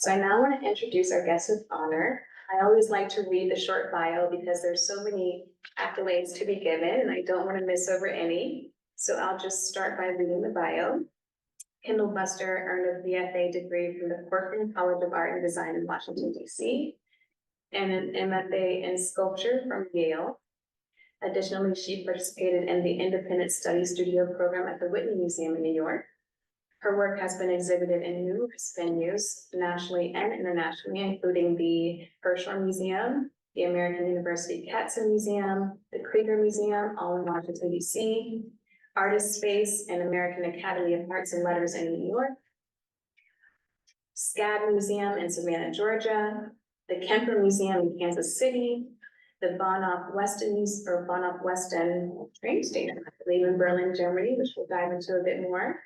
So I now want to introduce our guest of honor. I always like to read the short bio because there's so many accolades to be given and I don't want to miss over any. So I'll just start by reading the bio. Kendall Buster earned a BFA degree from the Corcoran College of Art and Design in Washington, D.C., and an MFA in sculpture from Yale. Additionally, she participated in the Independent Study Studio program at the Whitney Museum in New York. Her work has been exhibited in numerous venues, nationally and internationally, including the Hirshhorn Museum, the American University Katzen Museum, the Krieger Museum, all in Washington, D.C., Artist Space and American Academy of Arts and Letters in New York, SCAD Museum in Savannah, Georgia, the Kemper Museum in Kansas City, the Von Op Weston train station, I believe in Berlin, Germany, which we'll dive into a bit more,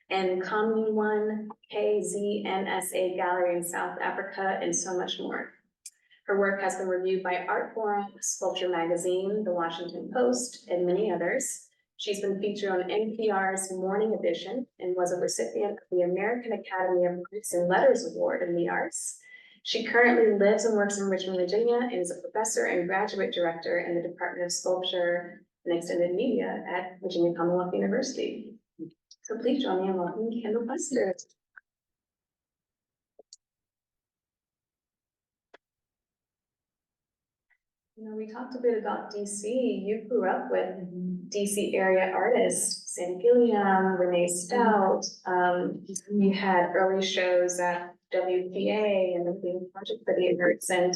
and Commune 1 KZNSA Gallery in South Africa, and so much more. Her work has been reviewed by Art Forum, Sculpture Magazine, The Washington Post, and many others. She's been featured on NPR's Morning Edition and was a recipient of the American Academy of Arts and Letters Award in the Arts. She currently lives and works in Richmond, Virginia, and is a professor and graduate director in the Department of Sculpture and Extended Media at Virginia Commonwealth University. So please join me in welcoming Kendall Buster. You know, we talked a bit about DC. You grew up with DC area artists, Sam Gilliam, Renee Stout. You had early shows at WPA and the Green Project for the Arts. And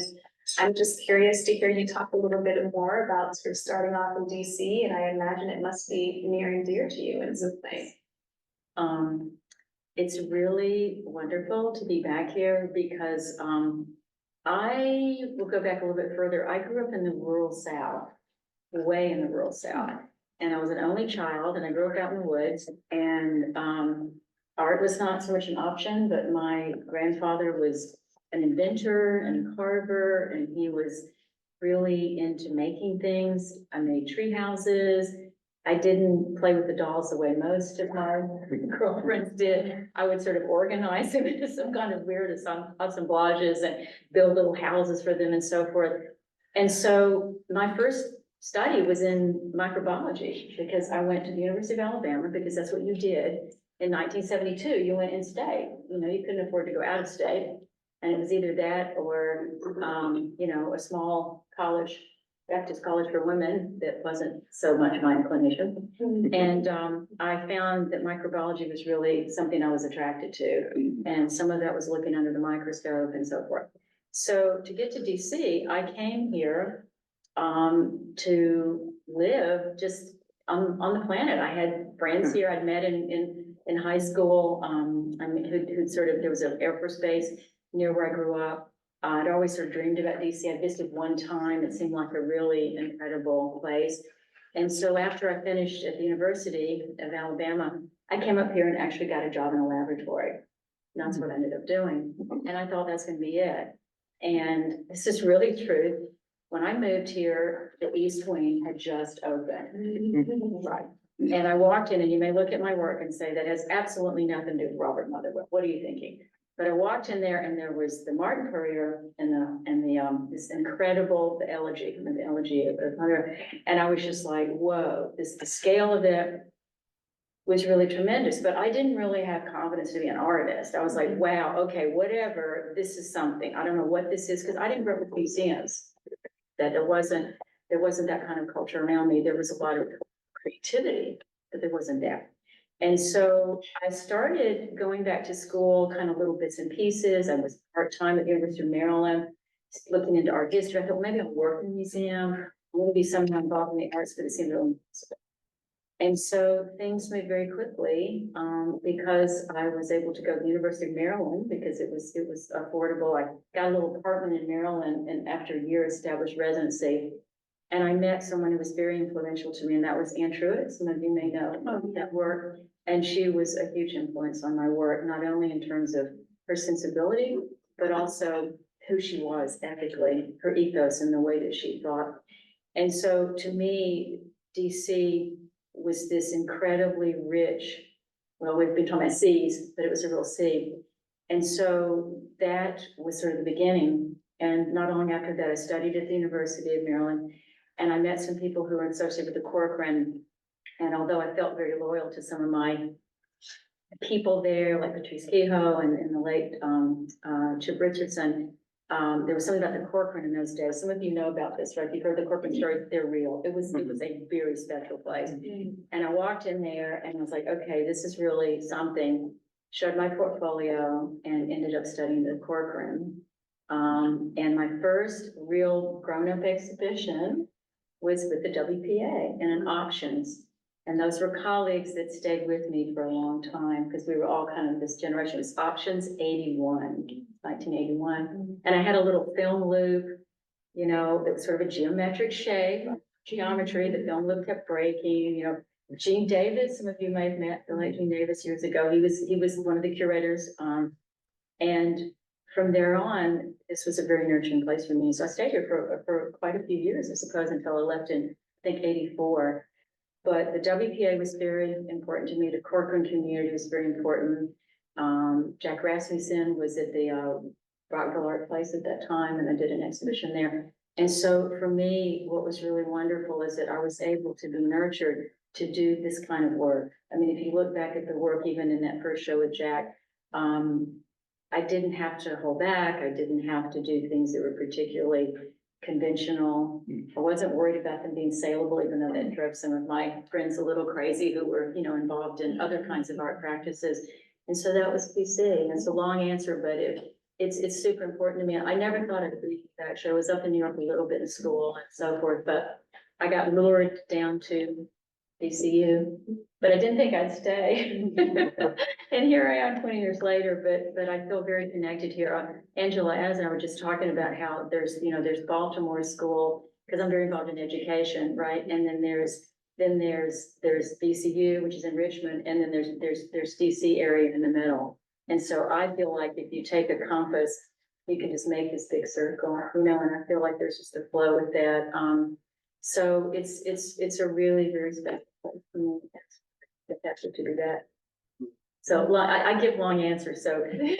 I'm just curious to hear you talk a little bit more about sort of starting off in DC. And I imagine it must be near and dear to you in some way. It's really wonderful to be back here because I will go back a little bit further. I grew up in the rural South, way in the rural South. And I was an only child and I grew up out in the woods, and art was not so much an option, but my grandfather was an inventor and a carver, and he was really into making things. I made tree houses. I didn't play with the dolls the way most of my girlfriends did. I would sort of organize them into some kind of weird assemblages and build little houses for them and so forth. And so my first study was in microbiology because I went to the University of Alabama because that's what you did in 1972. You went in state. You know, you couldn't afford to go out of state. And it was either that or, you know, a small college, Baptist college for women that wasn't so much my inclination. And I found that microbiology was really something I was attracted to. And some of that was looking under the microscope and so forth. So to get to DC, I came here to live just on the planet. I had friends here I'd met in high school. I mean, who'd sort of, there was an Air Force base near where I grew up. I'd always sort of dreamed about DC. I visited one time. It seemed like a really incredible place. And so after I finished at the University of Alabama, I came up here and actually got a job in a laboratory. And that's what I ended up doing. And I thought that's going to be it. And this is really true. When I moved here, the East Wing had just opened. Right. And I walked in, and you may look at my work and say that has absolutely nothing to do with Robert Motherwell. What are you thinking? But I walked in there and there was the Martin Courier and this incredible, the elegy of Mother. And I was just like, whoa, the scale of it was really tremendous, but I didn't really have confidence to be an artist. I was like, wow, okay, whatever, this is something. I don't know what this is, because I didn't grow up with museums. That there wasn't that kind of culture around me. There was a lot of creativity, but there wasn't that. And so I started going back to school, kind of little bits and pieces. I was part-time at the University of Maryland, looking into art history. I thought maybe I'll work in a museum. I want to be somehow involved in the arts, but it seemed really impossible. And so things moved very quickly because I was able to go to the University of Maryland because it was affordable. I got a little apartment in Maryland, and after a year established residency. And I met someone who was very influential to me, and that was Ann Truitt. Some of you may know that work. And she was a huge influence on my work, not only in terms of her sensibility, but also who she was ethically, her ethos and the way that she thought. And so to me, DC was this incredibly rich, well, we've been talking about seas, but it was a real sea, And so that was sort of the beginning. And not long after that, I studied at the University of Maryland. And I met some people who were associated with the Corcoran. And although I felt very loyal to some of my people there, like Patrice Kehoe and the late Chip Richardson, there was something about the Corcoran in those days. Some of you know about this, right? You've heard the Corcoran stories, they're real. It was a very special place. And I walked in there and I was like, okay, this is really something. Showed my portfolio and ended up studying the Corcoran. And my first real grown-up exhibition was with the WPA and in auctions. And those were colleagues that stayed with me for a long time because we were all kind of this generation. It was Options 1981. And I had a little film loop, you know, that was sort of a geometric shape, geometry. The film loop kept breaking, you know. Gene Davis, some of you may have met the late Gene Davis years ago. He was one of the curators. And from there on, this was a very nurturing place for me. So I stayed here for quite a few years, I suppose, until I left in, I think, 84. But the WPA was very important to me. The Corcoran community was very important. Jack Rasmussen was at the Rockville Art Place at that time, and I did an exhibition there. And so for me, what was really wonderful is that I was able to be nurtured to do this kind of work. I mean, if you look back at the work, even in that first show with Jack, I didn't have to hold back. I didn't have to do things that were particularly conventional. I wasn't worried about them being saleable, even though that drove some of my friends a little crazy who were, you know, involved in other kinds of art practices. And so that was PC. And it's a long answer, but it's super important to me. I never thought I'd be actually. I was up in New York a little bit in school and so forth, but I got lured down to DCU, but I didn't think I'd stay. And here I am 20 years later, but I feel very connected here. Angela, as I were just talking about how there's Baltimore School, because I'm very involved in education, right? And then there's BCU, which is in Richmond, and then there's DC area in the middle. And so I feel like if you take a compass, you can just make this big circle, you know, and I feel like there's just a flow with that. So it's a really very special place for me. If that's what to do that. So I give long answers, so. I do,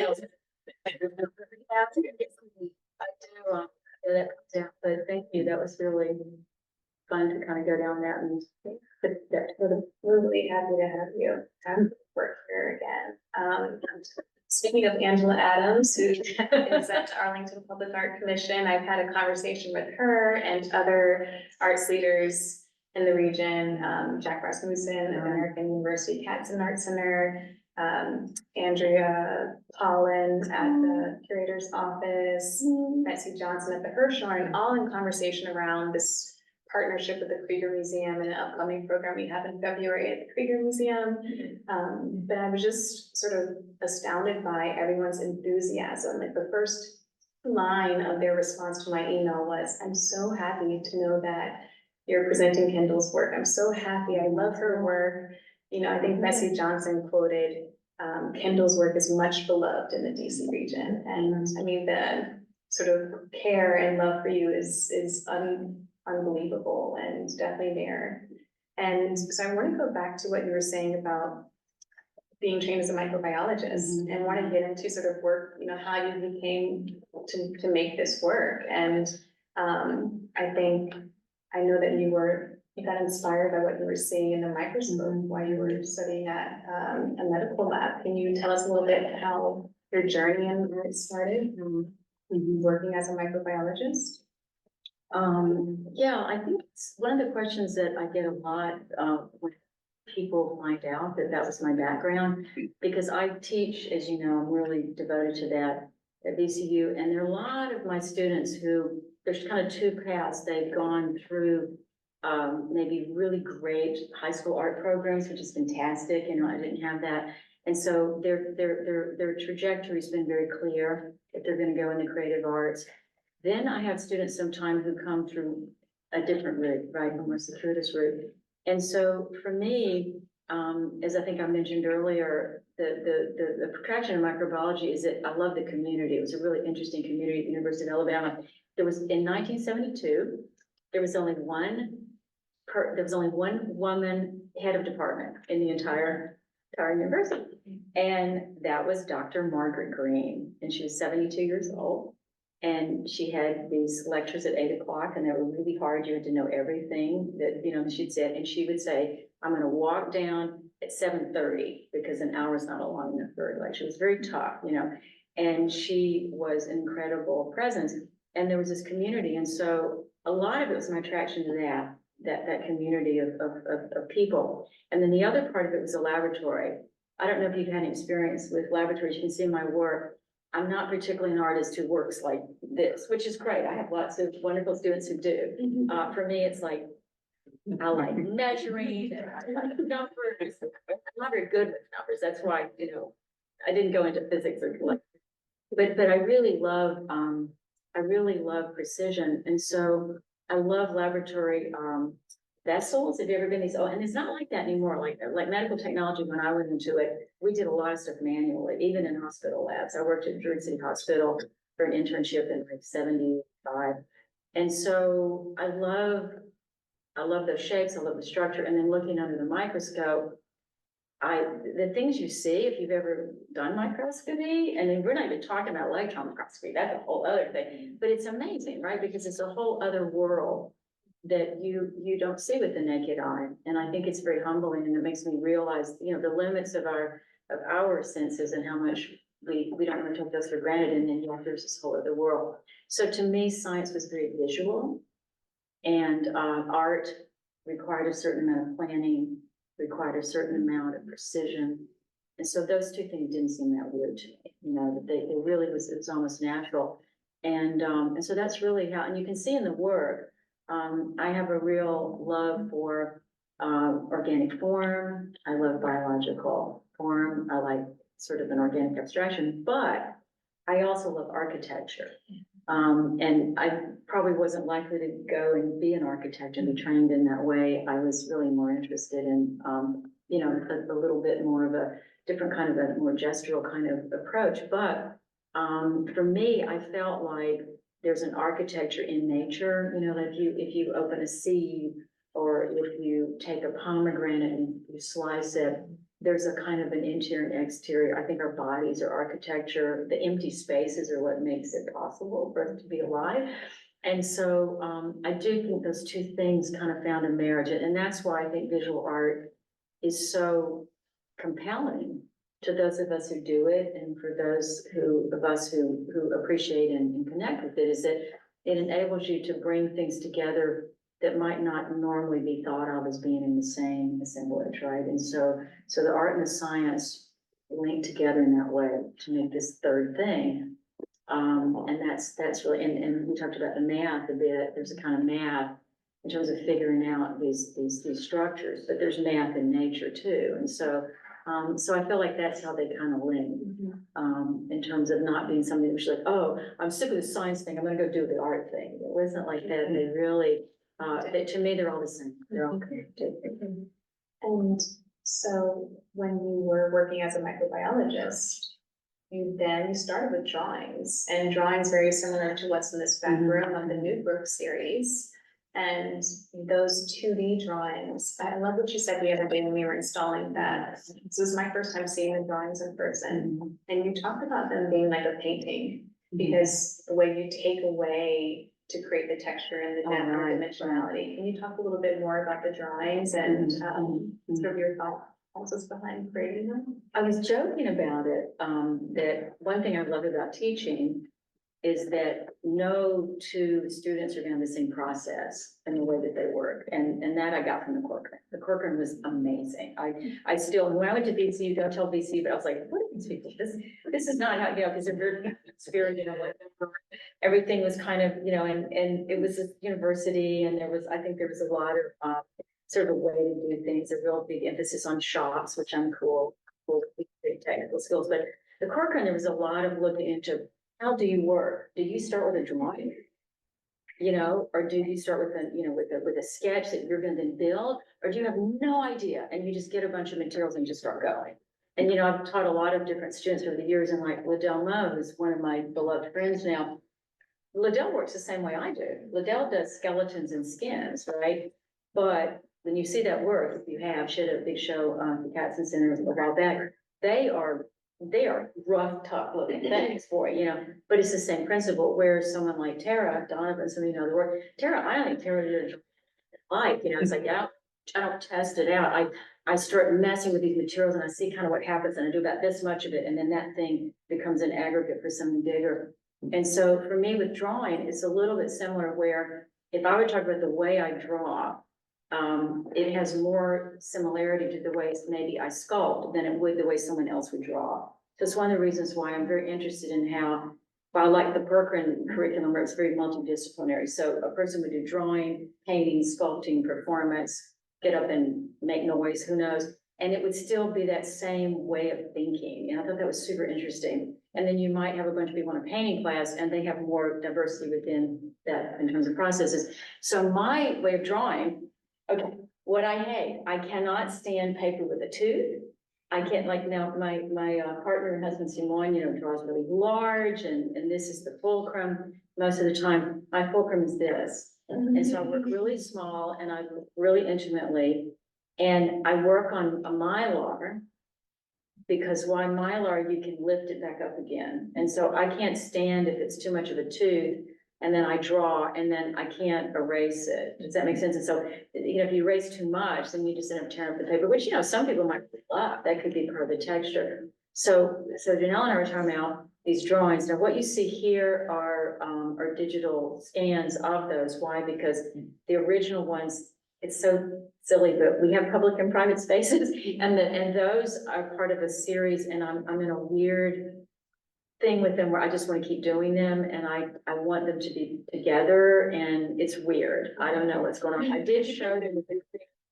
that comes out, but thank you. That was really fun to kind of go down that and put that together. We're really happy to have you work here again. Speaking of Angela Adams, who is at Arlington Public Art Commission, I've had a conversation with her and other arts leaders in the region, Jack Rasmussen at the American University Katzen Art Center, Andrea Pollan at the curator's office, Betsy Johnson at the Hirshhorn, all in conversation around this partnership with the Krieger Museum and an upcoming program we have in February at the Krieger Museum. But I was just sort of astounded by everyone's enthusiasm. Like the first line of their response to my email was, "I'm so happy to know that you're presenting Kendall's work. I'm so happy. I love her work." You know, I think Betsy Johnson quoted, "Kendall's work is much beloved in the DC region." And I mean, the sort of care and love for you is unbelievable and definitely there. And so I want to go back to what you were saying about being trained as a microbiologist and want to get into sort of work, you know, how you became to make this work. And I know that you got inspired by what you were seeing in the microscope while you were studying at a medical lab. Can you tell us a little bit how your journey and where it started working as a microbiologist? Yeah, I think it's one of the questions that I get a lot when people find out that was my background, because I teach, as you know, I'm really devoted to that at VCU, and there are a lot of my students who, there's kind of two paths. They've gone through maybe really great high school art programs, which is fantastic. You know, I didn't have that. And so their trajectory's been very clear if they're going to go into creative arts. Then I have students sometimes who come through a different route, right, a more circuitous route. And so for me, as I think I mentioned earlier, the attraction of microbiology is that I love the community. It was a really interesting community at the University of Alabama. There was, in 1972, there was only one woman head of department in the entire Howard University. And that was Dr. Margaret Green, and she was 72 years old. And she had these lectures at 8 o'clock, and they were really hard. You had to know everything that, she'd said, and she would say, I'm gonna walk down at 7:30 because an hour is not a long enough for her. Like, she was very tough, and she was an incredible presence. And there was this community, and so a lot of it was my attraction to that community of people. And then the other part of it was the laboratory. I don't know if you've had any experience with laboratories. You can see my work. I'm not particularly an artist who works like this, which is great. I have lots of wonderful students who do. For me, it's like, I like measuring, and I like numbers. I'm not very good with numbers. That's why, I didn't go into physics or like, but I really love precision. And so I love laboratory, vessels. Have you ever been these? Oh, and it's not like that anymore. Like medical technology, when I went into it, we did a lot of stuff manually, even in hospital labs. I worked at Druid City Hospital for an internship in like 75. And so I love those shapes. I love the structure. And then looking under the microscope, the things you see, if you've ever done microscopy, and then we're not even talking about electron microscopy, that's a whole other thing, but it's amazing, right? Because it's a whole other world that you don't see with the naked eye. And I think it's very humbling, and it makes me realize, the limits of our senses and how much we don't want to take those for granted. And then there's this whole other world. So to me, science was very visual, and art required a certain amount of planning, required a certain amount of precision. And so those two things didn't seem that weird to me, that it was almost natural. And so that's really how, and you can see in the work, I have a real love for organic form. I love biological form. I like sort of an organic abstraction, but I also love architecture. And I probably wasn't likely to go and be an architect and be trained in that way. I was really more interested in, a little bit more of a different kind of a more gestural kind of approach. But for me, I felt like there's an architecture in nature, that if you open a seed, or if you take a pomegranate and you slice it, there's a kind of an interior and exterior. I think our bodies are architecture. The empty spaces are what makes it possible for us to be alive. And so I do think those two things kind of found a marriage. And that's why I think visual art is so compelling to those of us who do it, and for those of us who appreciate and connect with it, is that it enables you to bring things together that might not normally be thought of as being in the same assemblage, right? And so the art and the science link together in that way to make this third thing. And that's really, and we talked about the math a bit. There's a kind of math in terms of figuring out these structures, but there's math in nature too. And so I feel like that's how they kind of link, in terms of not being something that was like, oh, I'm sick of the science thing, I'm gonna go do the art thing. It wasn't like that. They really, to me, they're all the same. They're all connected. And so when you were working as a microbiologist, you then started with drawings, and drawings very similar to what's in this back room of the Newbrook series. And those 2D drawings, I love what you said the other day when we were installing that. This was my first time seeing the drawings in person. And you talked about them being like a painting, because the way you take away to create the texture and the depth or dimensionality. Can you talk a little bit more about the drawings and sort of your thought process behind creating them? I was joking about it, that one thing I love about teaching is that no two students are gonna have the same process in the way that they work. And that I got from the Corcoran. The Corcoran was amazing. I still, when I went to VCU, don't tell VCU, but I was like, what are these people? This is not how, because they're very spirited, like everything was kind of, and it was a university, and I think there was a lot of sort of a way to do things, a real big emphasis on shops, which I'm cool with big technical skills. But the Corcoran, there was a lot of looking into, how do you work? Do you start with a drawing, or do you start with with a sketch that you're going to then build, or do you have no idea and you just get a bunch of materials and just start going? And I've taught a lot of different students over the years, and like Liddell Moe, who's one of my beloved friends now. Liddell works the same way I do. Liddell does skeletons and skins, right? But when you see that work, if you have, she had a big show on the Katzen Center a while back. They are rough, tough looking things for it, you know, but it's the same principle, where someone like Tara Donovan, some of you know the work, Tara, I don't think Tara did like, you know, it's like, I don't test it out. I start messing with these materials and I see kind of what happens and I do about this much of it. And then that thing becomes an aggregate for something bigger. And so for me with drawing, it's a little bit similar where if I would talk about the way I draw, it has more similarity to the ways maybe I sculpt than it would the way someone else would draw. So it's one of the reasons why I'm very interested in how, while I like the Perkin curriculum where it's very multidisciplinary. So a person would do drawing, painting, sculpting, performance, get up and make noise, who knows? And it would still be that same way of thinking. And I thought that was super interesting. And then you might have a bunch of people in a painting class and they have more diversity within that in terms of processes. So my way of drawing, okay, what I hate, I cannot stand paper with a tooth. I can't, like, now my partner and husband Simon, you know, draws really large and this is the fulcrum. Most of the time, my fulcrum is this. And so I work really small and I work really intimately. And I work on a mylar because why mylar, you can lift it back up again. And so I can't stand if it's too much of a tooth and then I draw and then I can't erase it. Does that make sense? And so, you know, if you erase too much, then you just end up tearing up the paper, which, you know, some people might love. That could be part of the texture. So Janelle and I were talking about these drawings. Now, what you see here are digital scans of those. Why? Because the original ones, it's so silly, but we have public and private spaces, and those are part of a series. And I'm in a weird thing with them where I just want to keep doing them, and I want them to be together. And it's weird. I don't know what's going on. I did show them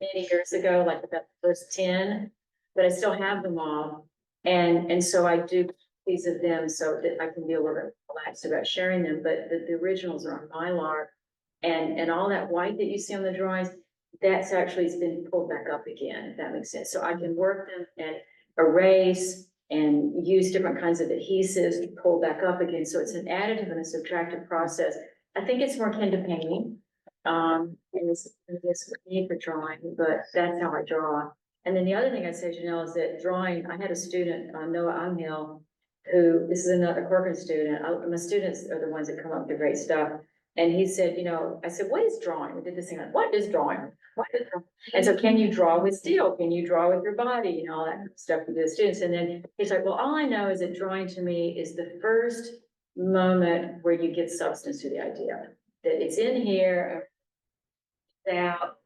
many years ago, like about the first 10, but I still have them all. And so I do these of them so that I can be a little bit relaxed about sharing them, but the originals are on Mylar, and all that white that you see on the drawings, that's actually has been pulled back up again, if that makes sense. So I can work them and erase and use different kinds of adhesives to pull back up again. So it's an additive and a subtractive process. I think it's more akin to painting. And it's need for drawing, but that's how I draw. And then the other thing I'd say, Janelle, is that drawing, I had a student, Noah Angel, who, this is another Corcoran student. My students are the ones that come up with the great stuff. And he said, you know, I said, what is drawing? We did this thing like, what is drawing? What is drawing? And so can you draw with steel? Can you draw with your body? You know, all that kind of stuff with the students. And then he's like, well, all I know is that drawing to me is the first moment where you get substance to the idea. That it's in here, out,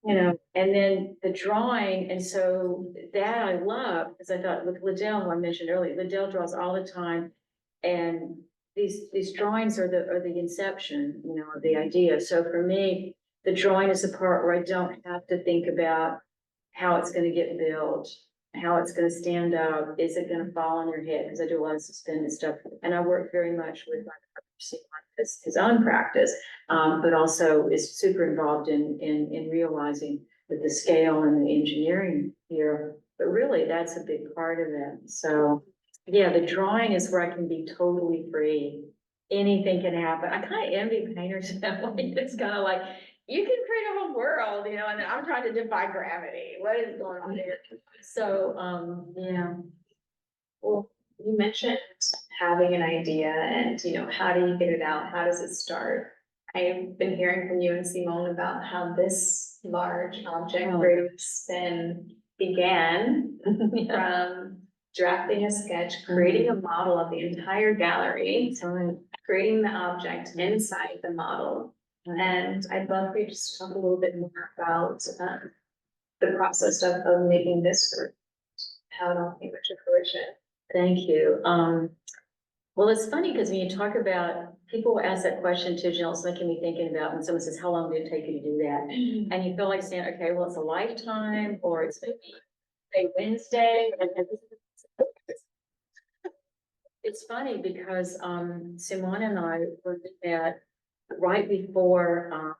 you know, and then the drawing. And so that I love, because I thought with Liddell, who I mentioned earlier, Liddell draws all the time. And these drawings are the inception, you know, of the idea. So for me, the drawing is the part where I don't have to think about how it's going to get built, how it's going to stand up, is it going to fall on your head? Because I do a lot of suspended stuff, and I work very much with his own practice, but also is super involved in realizing that the scale and the engineering here. But really, that's a big part of it. So yeah, the drawing is where I can be totally free. Anything can happen. I kind of envy painters that way. It's kind of like, you can create a whole world, you know, and I'm trying to defy gravity. What is going on here? So, yeah. Well, you mentioned having an idea and, you know, how do you get it out? How does it start? I've been hearing from you and Simone about how this large object creative spin began from drafting a sketch, creating a model of the entire gallery, creating the object inside the model. And I'd love for you to just talk a little bit more about the process of making this work, how it all came to fruition. Thank you. Well, it's funny because when you talk about, people ask that question too, Jill, it's making me thinking about when someone says, how long did it take you to do that? And you feel like saying, okay, well, it's a lifetime, or it's maybe a Wednesday. It's funny because Simone and I were at right before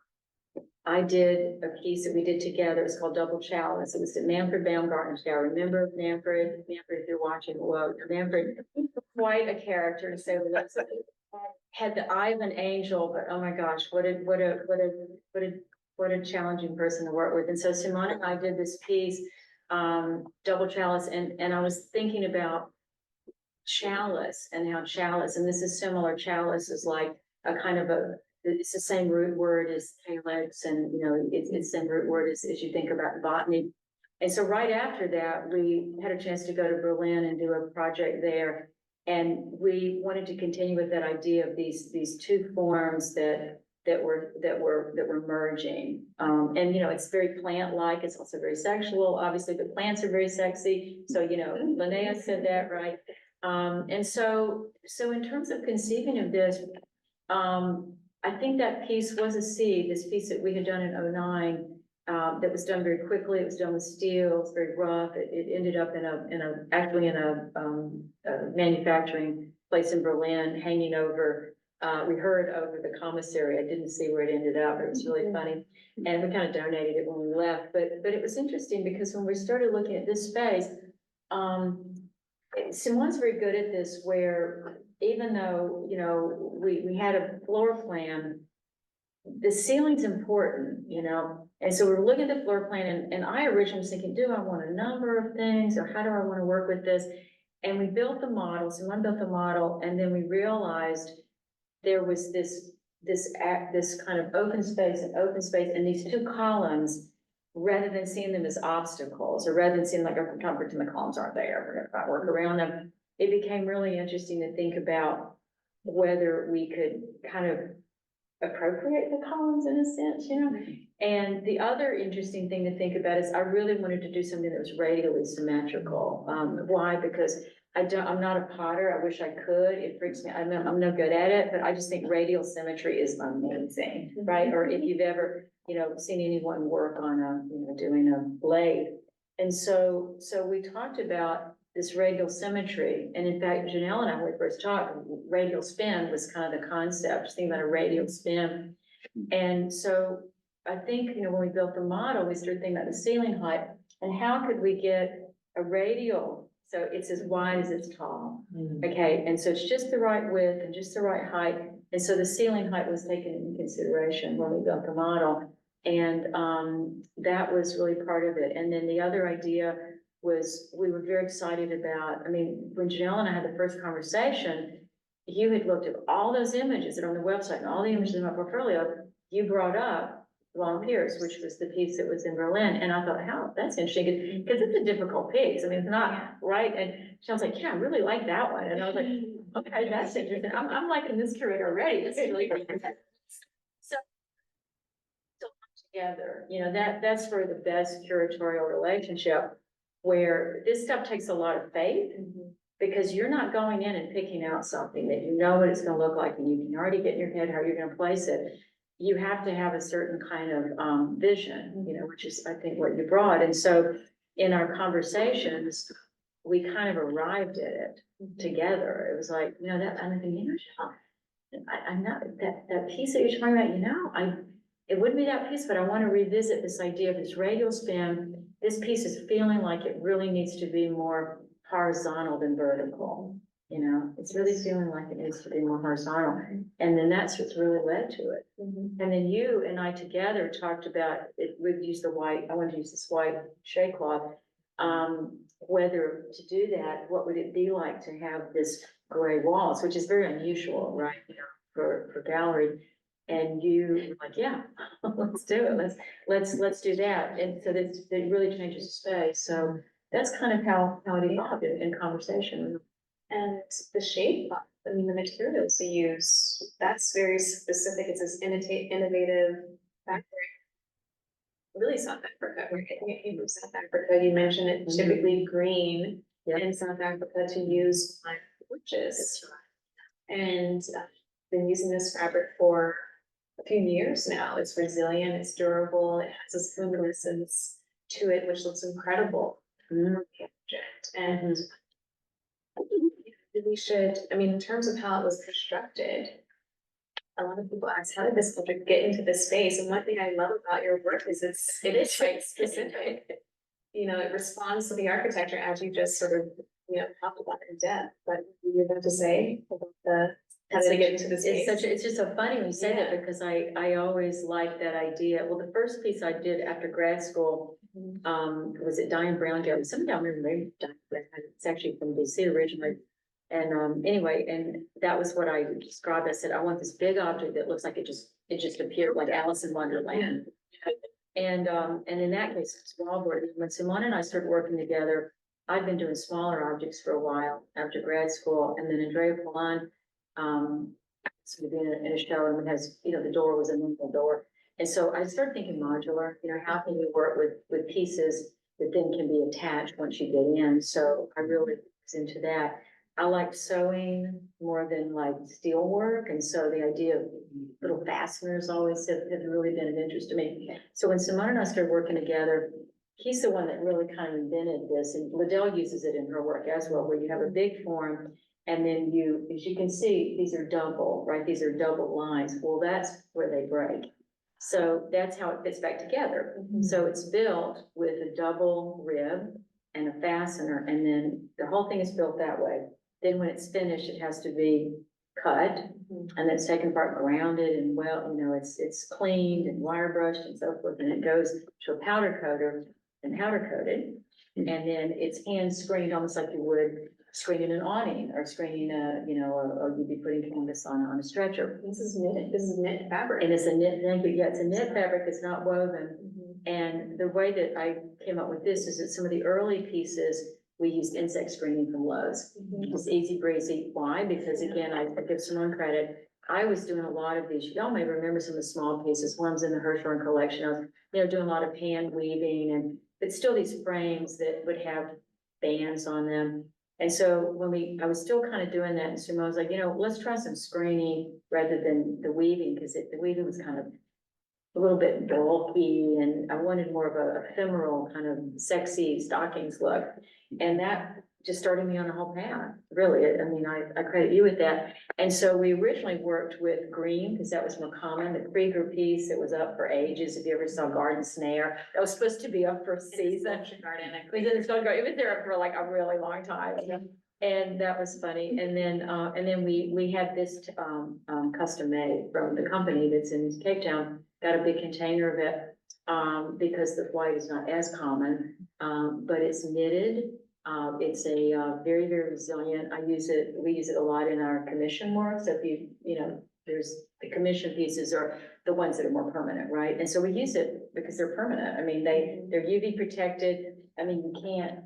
I did a piece that we did together. It was called Double Chalice. It was at Manfred Baumgartner's gallery. Remember Manfred? Manfred, if you're watching, well, Manfred, quite a character. So had the eye of an angel, but oh my gosh, what a what a challenging person to work with. And so Simone and I did this piece, Double Chalice, and I was thinking about chalice and how chalice, and this is similar, chalice is like a kind of it's the same root word as calyx, and you know, it's the same root word as you think about botany. And so right after that, we had a chance to go to Berlin and do a project there. And we wanted to continue with that idea of these two forms that were merging. And you know, it's very plant-like, it's also very sexual, obviously, but plants are very sexy. So, you know, Linnea said that, right? And so in terms of conceiving of this, I think that piece was a seed, this piece that we had done in '09, that was done very quickly. It was done with steel. It's very rough. It ended up actually in a manufacturing place in Berlin, hanging over. We heard over the commissary. I didn't see where it ended up. It was really funny, and we kind of donated it when we left. But it was interesting because when we started looking at this space, Simone's very good at this, where even though, you know, we had a floor plan, the ceiling's important, you know? And so we're looking at the floor plan, and I originally was thinking, do I want a number of things, or how do I want to work with this? And we built the model, Simone built the model, and then we realized there was this kind of open space, and these two columns, rather than seeing them as obstacles, or rather than seeing like, oh, can't pretend the columns aren't there, we're gonna work around them. It became really interesting to think about whether we could kind of appropriate the columns in a sense, you know? And the other interesting thing to think about is I really wanted to do something that was radially symmetrical. Why? Because I'm not a potter. I wish I could. It freaks me. I'm no good at it, but I just think radial symmetry is amazing, right? Or if you've ever, you know, seen anyone work on doing a lathe. And so we talked about this radial symmetry. And in fact, Janelle and I, when we first talked, radial spin was kind of the concept, just thinking about a radial spin. And so I think, you know, when we built the model, we started thinking about the ceiling height and how could we get a radial, so it's as wide as it's tall. Okay, and so it's just the right width and just the right height. And so the ceiling height was taken into consideration when we built the model. And that was really part of it. And then the other idea was we were very excited about, I mean, when Janelle and I had the first conversation, you had looked at all those images that are on the website and all the images in my portfolio, you brought up Long Pierce, which was the piece that was in Berlin. And I thought, how, that's interesting, because it's a difficult piece. I mean, it's not right. And she was like, yeah, I really like that one. And I was like, okay, that's interesting. I'm liking this curator already. This is really great. So together, you know, that's for the best curatorial relationship, where this stuff takes a lot of faith, because you're not going in and picking out something that you know what it's going to look like and you can already get in your head how you're going to place it. You have to have a certain kind of vision, you know, which is, I think, what you brought. And so in our conversations, we kind of arrived at it together. It was like, you know, that I'm thinking, you know, I'm not that piece that you're talking about, you know, it wouldn't be that piece, but I want to revisit this idea of this radial spin. This piece is feeling like it really needs to be more horizontal than vertical. You know, it's really feeling like it needs to be more horizontal. And then that's what's really led to it. And then you and I together talked about it. We'd use the white, I wanted to use this white shade cloth. Whether to do that, what would it be like to have this gray walls, which is very unusual, right? You know, for gallery. And you were like, yeah, let's do it. Let's do that. And so that it really changes the space. So that's kind of how it evolved in conversation. And the shape, I mean, the materials they use, that's very specific. It's this innovative factory. Really South Africa, we're getting it came from South Africa. You mentioned it typically green in South Africa to use on porches. And been using this fabric for a few years now. It's resilient, it's durable, it has a luminescence to it, which looks incredible. And we should, I mean, in terms of how it was constructed, a lot of people ask, how did this project get into this space? And one thing I love about your work is it is site specific. You know, it responds to the architecture as you just sort of, you know, talked about in depth. But you're about to say about the How did it get into this It's space? it's just so funny when you say that Yeah. because I always liked that idea. Well, the first piece I did after grad school, was it Diane Brown Gallery? Some of y'all remember maybe Diane Brown, it's actually from DC originally. And, anyway, and that was what I described. I said, I want this big object that looks like it just appeared like Alice in Wonderland. And in that case, it's wallboard. When Simone and I started working together, I'd been doing smaller objects for a while after grad school, and then Andrea Polan, so we in a showroom and has, the door was a normal door. And so I started thinking modular, how can you work with pieces that then can be attached once you get in? So I really was into that. I like sewing more than like steel work, and so the idea of little fasteners always have really been of interest to me. So when Simone and I started working together, he's the one that really kind of invented this, and Liddell uses it in her work as well, where you have a big form, and then you, as you can see, these are double, right? These are double lines. Well, that's where they break. So that's how it fits back together. So it's built with a double rib and a fastener, and then the whole thing is built that way. Then when it's finished, it has to be cut, and it's taken apart, grounded, and it's cleaned and wire brushed and so forth, and it goes to a powder coater and powder coated. And then it's hand screened, almost like you would screening an awning or screening or you'd be putting canvas on a stretcher. This is knit fabric. And it's a knit, it's a knit fabric, it's not woven. And the way that I came up with this is that some of the early pieces, we used insect screening from Lowe's. It's easy breezy. Why? Because again, I give someone credit. I was doing a lot of these. Y'all may remember some of the small pieces. One's in the Hirshhorn collection. I was, doing a lot of hand weaving, but still these frames that would have bands on them. And so I was still kind of doing that, and Simone was like, let's try some screening rather than the weaving, because the weaving was kind of a little bit bulky, and I wanted more of a ephemeral kind of sexy stockings look. And that just started me on a whole path, really. I mean, I credit you with that. And so we originally worked with green, because that was more common, the Krieger piece that was up for ages. If you ever saw Garden Snare, that was supposed to be up for a season. It was there for like a really long time. And that was funny. And then we had this custom made from the company that's in Cape Town, got a big container of it, because the white is not as common, but it's knitted. It's a very, very resilient. We use it a lot in our commission work. So if there's the commission pieces are the ones that are more permanent, right? And so we use it because they're permanent. I mean, they're UV protected. I mean, you can't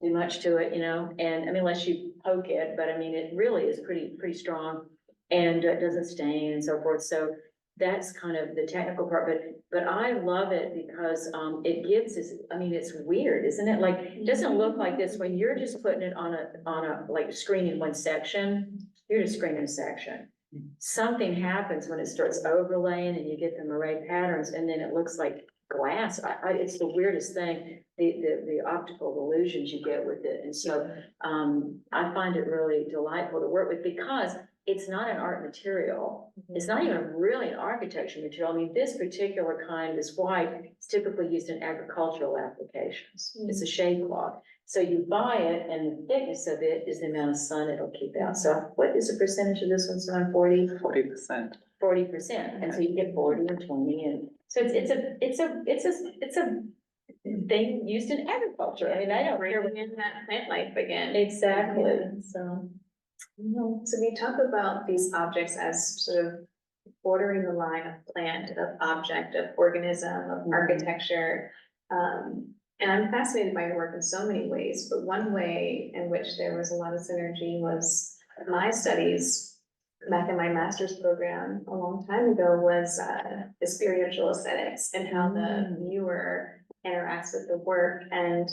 do much to it, and I mean, unless you poke it, but I mean, it really is pretty strong, and it doesn't stain and so forth. So that's kind of the technical part, but I love it because it gives us, I mean, it's weird, isn't it? Like, it doesn't look like this when you're just putting it on a like screening one section, you're just screening a section. Something happens when it starts overlaying and you get the moire patterns, and then it looks like glass. It's the weirdest thing, the optical illusions you get with it. And so I find it really delightful to work with, because it's not an art material. It's not even really an architecture material. I mean, this particular kind, this white, is typically used in agricultural applications. It's a shade cloth. So you buy it, and the thickness of it is the amount of sun it'll keep out. So what is the percentage of this one, Simone? 40%. 40%. And so you get 40 or 20. And so it's a thing used in agriculture. I mean, I don't care. Bringing in that plant life again. Exactly. So. So we talk about these objects as sort of bordering the line of plant, of object, of organism, of architecture. And I'm fascinated by your work in so many ways, but one way in which there was a lot of synergy was my studies back in my master's program a long time ago was experiential aesthetics, and how the viewer interacts with the work. And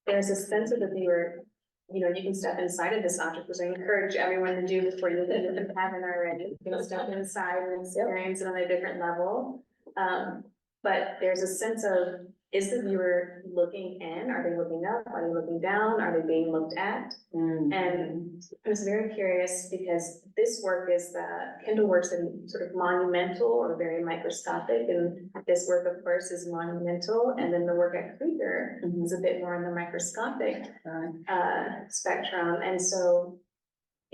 there's a sense of the viewer, you can step inside of this object, which I encourage everyone to do before you leave if you haven't already. You can step inside and experience it on a different level. But there's a sense of, is the viewer looking in? Are they looking up? Are they looking down? Are they being looked at? And I was very curious, because this work is Kendall works in sort of monumental or very microscopic, and this work, of course, is monumental. And then the work at Krieger is a bit more in the microscopic spectrum. And so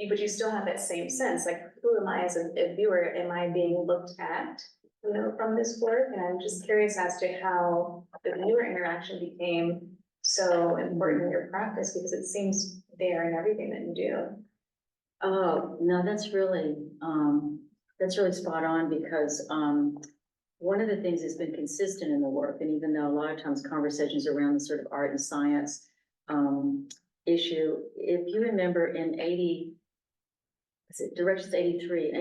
but you still have that same sense, like, who am I as a viewer? Am I being looked at, you know, from this work? And I'm just curious as to how the viewer interaction became so important in your practice, because it seems there in everything that you do. Oh, no, that's really spot on because, one of the things that's been consistent in the work, and even though a lot of times conversations around the sort of art and science, issue, if you remember in Directions 83,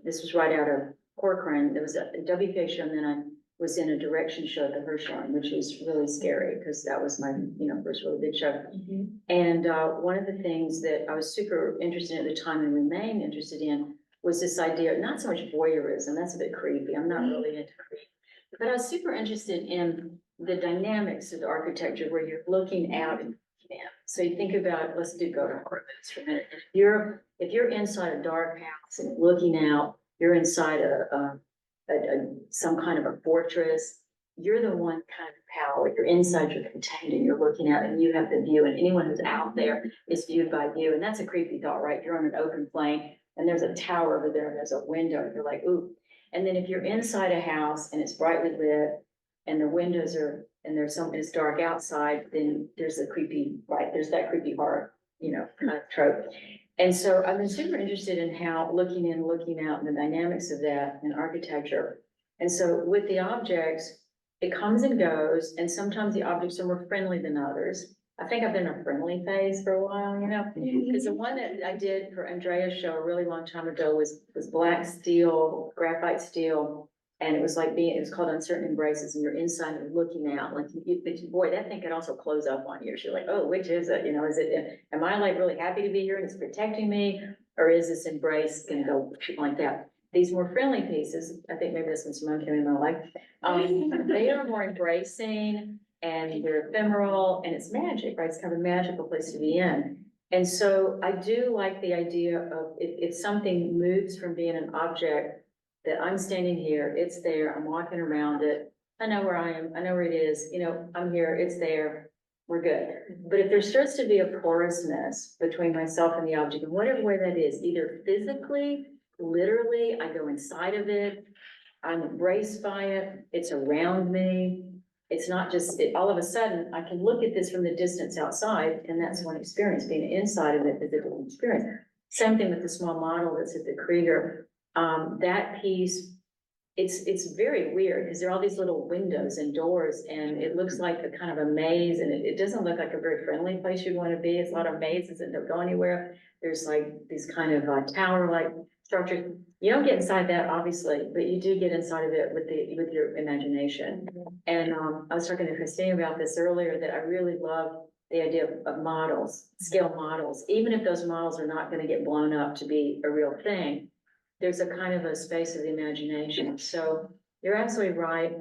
this was right out of Corcoran, there was a WPA show, and then I was in a direction show at the Hirshhorn, which was really scary, because that was my, first really big show. And one of the things that I was super interested in at the time and remain interested in was this idea, not so much voyeurism, that's a bit creepy, I'm not really into creep, but I was super interested in the dynamics of the architecture where you're looking out and looking in. So you think about, let's go to apartments for a minute. If you're inside a dark house and looking out, you're inside some kind of a fortress, you're the one kind of power. You're inside, you're contained, and you're looking out, and you have the view, and anyone who's out there is viewed by you. And that's a creepy thought, right? You're on an open plain, and there's a tower over there, and there's a window, and you're like, ooh. And then if you're inside a house and it's brightly lit, and the windows are, and it's dark outside, then there's a creepy, right? There's that creepy horror, kind of trope. And so I've been super interested in how looking in, looking out, and the dynamics of that in architecture. And so with the objects, it comes and goes, and sometimes the objects are more friendly than others. I think I've been in a friendly phase for a while, because the one that I did for Andrea's show a really long time ago was black steel, graphite steel. And it was called Uncertain Embraces, and you're inside and looking out, like, boy, that thing could also close up on you. So you're like, oh, which is it? Am I like really happy to be here and it's protecting me? Or is this embrace gonna go like that? These more friendly pieces, I think maybe this one's Simone came in my life. They are more embracing, and they're ephemeral, and it's magic, right? It's kind of a magical place to be in. And so I do like the idea of if something moves from being an object, that I'm standing here, it's there, I'm walking around it, I know where I am, I know where it is, I'm here, it's there, we're good. But if there starts to be a porousness between myself and the object, in whatever way that is, either physically, literally, I go inside of it, I'm embraced by it, it's around me, it's not just, all of a sudden, I can look at this from the distance outside, and that's one experience. Being inside of it is a different experience. Same thing with the small model that's at the Krieger. That piece, it's very weird, because there are all these little windows and doors, and it looks like a kind of a maze, and it doesn't look like a very friendly place you'd want to be. It's a lot of mazes that don't go anywhere. There's like these kind of tower-like structures. You don't get inside that, obviously, but you do get inside of it with your imagination. And I was talking to Christine about this earlier, that I really love the idea of models, scale models, even if those models are not going to get blown up to be a real thing. There's a kind of a space of the imagination. So you're absolutely right.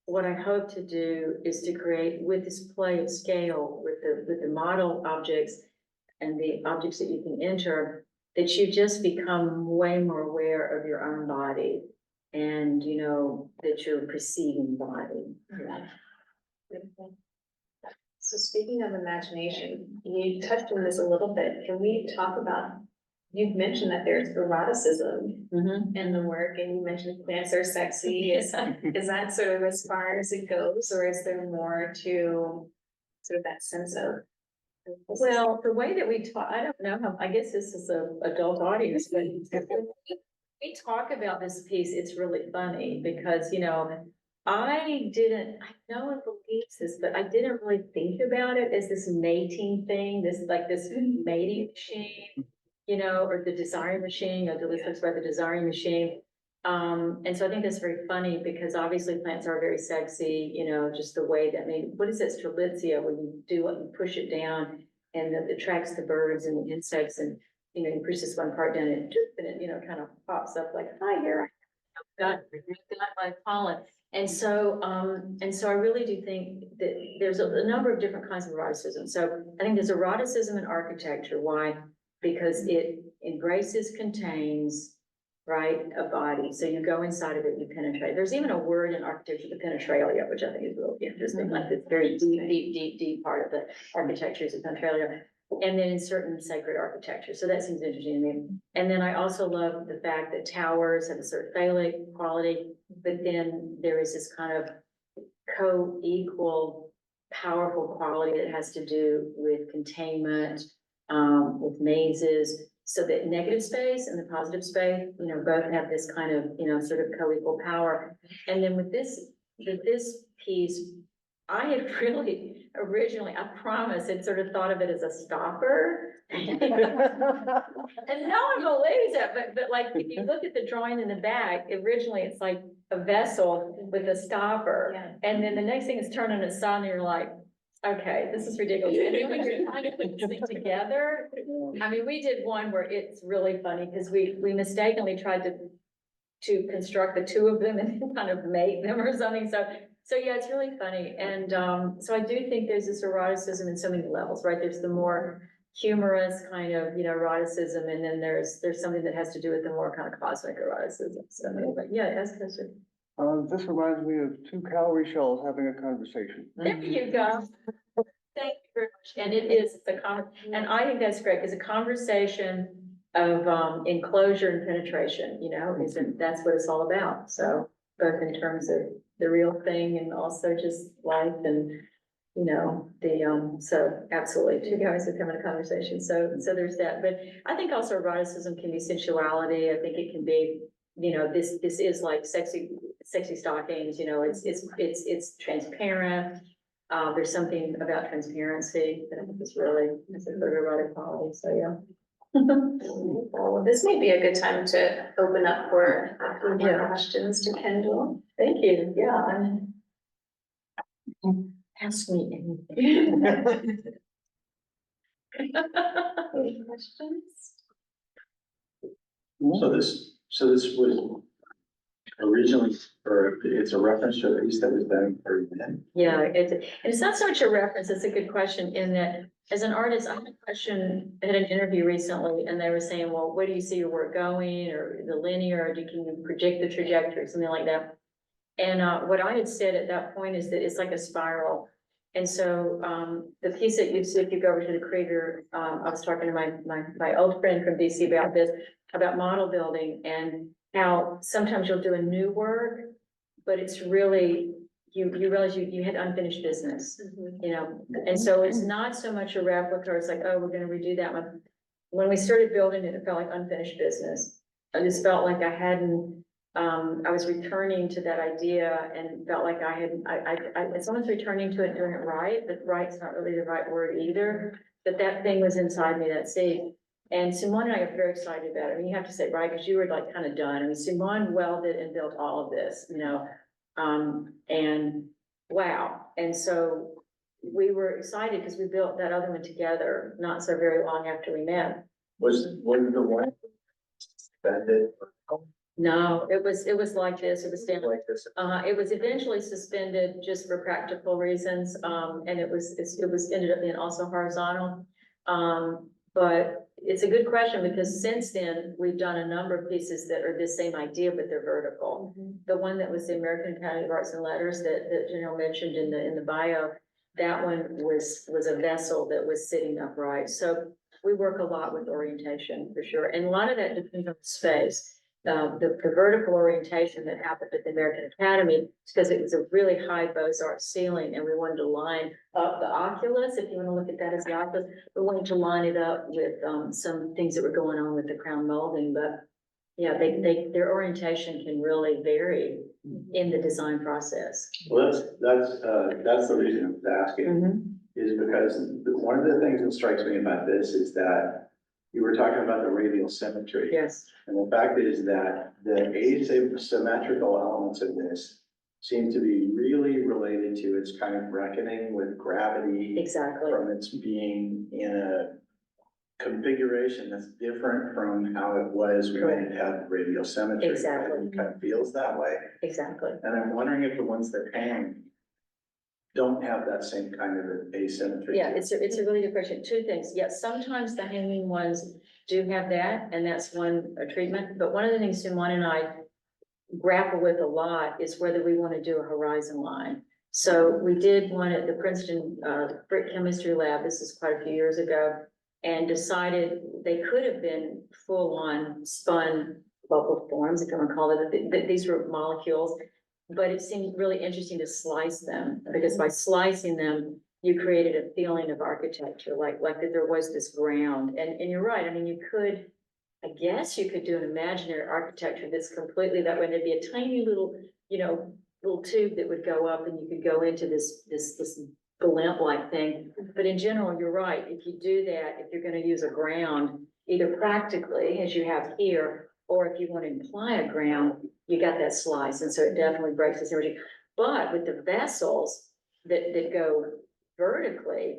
What I hope to do is to create, with this play of scale, with the model objects and the objects that you can enter, that you just become way more aware of your own body, and that you're perceiving body. So speaking of imagination, you touched on this a little bit. Can we talk about, you've mentioned that there's eroticism in the work, and you mentioned plants are sexy. Is that sort of as far as it goes, or is there more to sort of that sense of? Well, the way that we talk, I don't know, I guess this is an adult audience, but we talk about this piece, it's really funny, because, I know it believes this, but I didn't really think about it as this mating thing, this mating machine, or the desiring machine, Deleuze talks about the desiring machine. And so I think that's very funny, because obviously plants are very sexy, just the way that, what is that strelitzia, when you do it, you push it down, and it attracts the birds and the insects, and, you push this one part down, and it, kind of pops up like, hi, here I got my pollen. And so I really do think that there's a number of different kinds of eroticism. So I think there's eroticism in architecture. Why? Because it embraces, contains, right, a body. So you go inside of it, you penetrate. There's even a word in architecture, the penetralia, which I think is really interesting. Like it's very deep part of the architecture is the penetralia. and then in certain sacred architecture. So that seems interesting to me. And then I also love the fact that towers have a certain phallic quality, but then there is this kind of co-equal, powerful quality that has to do with containment, with mazes, so that negative space and the positive space, both have this kind of, sort of co-equal power. And then with this piece, I had really originally, I promise, had sort of thought of it as a stopper. And no one believes it, but like, if you look at the drawing in the back, originally it's like a vessel with a stopper. Yeah. And then the next thing is turned on its side and you're like, okay, this is ridiculous. And then when you're trying to put this thing together, I mean, we did one where it's really funny because we mistakenly tried to construct the two of them and kind of mate them or something. So yeah, it's really funny. And so I do think there's this eroticism in so many levels, right? There's the more humorous kind of, eroticism, and then there's something that has to do with the more kind of cosmic eroticism. So, but yeah, ask question. This reminds me of two calorie shells having a conversation. There you go. Thank you very much. And it's and I think that's great, because a conversation of enclosure and penetration, that's what it's all about. So both in terms of the real thing and also just life and, so absolutely, two guys are having a conversation. So there's that. But I think also eroticism can be sensuality. I think it can be, this is like sexy stockings, it's transparent. There's something about transparency that I think is really, it's a good erotic quality. So yeah. Well, this may be a good time to open up for a few more Yeah. questions to Kendall. Thank you. Yeah. Ask me anything. Any questions? So this was originally, or it's a reference to a piece that was done for men. Yeah, and it's not so much a reference, it's a good question in that, as an artist, I had a question, I had an interview recently, and they were saying, well, where do you see your work going, or the linear, or can you predict the trajectory, something like that? And what I had said at that point is that it's like a spiral. And so the piece that you see, if you go over to the Krieger, I was talking to my old friend from DC about this, about model building, and how sometimes you'll do a new work, but it's really, you realize you had unfinished business, and so it's not so much a replica, it's like, oh, we're gonna redo that one. When we started building it, it felt like unfinished business. I just felt like I hadn't, I was returning to that idea and felt like someone's returning to it and doing it right, but right's not really the right word either, but that thing was inside me, that seed. And Simone and I are very excited about it. I mean, you have to say, right, because you were like kind of done. I mean, Simone welded and built all of this, and wow. And so we were excited because we built that other one together, not so very long after we met. Was the one suspended No, it was like this. It was standing. like this? It was eventually suspended just for practical reasons, and it was ended up being also horizontal. But it's a good question, because since then, we've done a number of pieces that are the same idea, but they're vertical. The one that was the American Academy of Arts and Letters that Janelle mentioned in the bio, that one was a vessel that was sitting upright. So we work a lot with orientation for sure, and a lot of that depends on space. The vertical orientation that happened at the American Academy is because it was a really high Beaux-Arts ceiling, and we wanted to line up the oculus, if you want to look at that as the oculus, we wanted to line it up with some things that were going on with the crown molding. But yeah, their orientation can really vary in the design process. Well, that's the reason I was asking, is because one of the things that strikes me about this is that you were talking about the radial symmetry. Yes. And the fact is that the asymmetrical elements of this seem to be really related to its kind of reckoning with gravity. Exactly. From its being in a configuration that's different from how it was when it had radial symmetry. Exactly. It kind of feels that way. Exactly. And I'm wondering if the ones that paint don't have that same kind of asymmetry. Yeah, it's a really good question. Two things. Yes, sometimes the hanging ones do have that, and that's one treatment. But one of the things Simone and I grapple with a lot is whether we want to do a horizon line. So we did one at the Princeton Brick Chemistry Lab. This is quite a few years ago. and decided they could have been full-on spun bubble forms, if you want to call it, that these were molecules. But it seemed really interesting to slice them, because by slicing them, you created a feeling of architecture, like that there was this ground. And you're right, I mean, you could, I guess you could do an imaginary architecture that's completely that way. There'd be a tiny little, little tube that would go up and you could go into this blimp-like thing. But in general, you're right. If you do that, if you're gonna use a ground, either practically, as you have here, or if you want to imply a ground, you got that slice. And so it definitely breaks this energy. But with the vessels that go vertically,